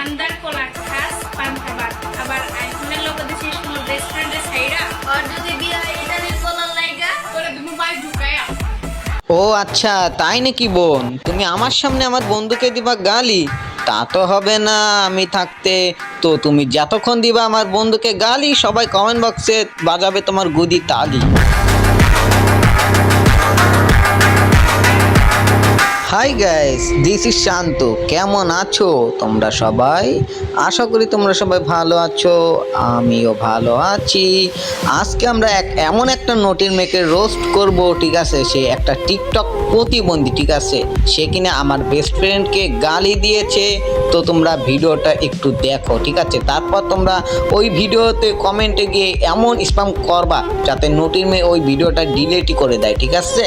পান্দার কোলা খাস পান খাবার আবার আইফোনের লোক দিছিস মোর বেস্ট ফ্রেন্ডের সাইরা আর যদি বিয়া ইটালির কোলার লাইগা করে তুমি বাই ঢুকায়া। ও আচ্ছা, তাই নাকি বোন? তুমি আমার সামনে আমার বন্ধুকে দিবা গালি? তা তো হবে না আমি থাকতে। তো তুমি যতক্ষণ দিবা আমার বন্ধুকে গালি, সবাই কমেন্ট বক্সে বাজাবে তোমার গুদি তালি। হাই গাইস, দিস ইজ শান্ত। কেমন আছো তোমরা সবাই? আশা করি তোমরা সবাই ভালো আছো, আমিও ভালো আছি। আজকে আমরা এমন একটা নটির মেয়েকে রোস্ট করব, ঠিক আছে? সে একটা টিকটক প্রতিবন্ধী, ঠিক আছে? সে কিনা আমার বেস্ট ফ্রেন্ডকে গালি দিয়েছে। তো তোমরা ভিডিওটা একটু দেখো, ঠিক আছে? তারপর তোমরা ওই ভিডিওতে কমেন্টে গিয়ে এমন স্প্যাম করবা যাতে নটির মেয়ে ওই ভিডিওটা ডিলিটই করে দেয়, ঠিক আছে?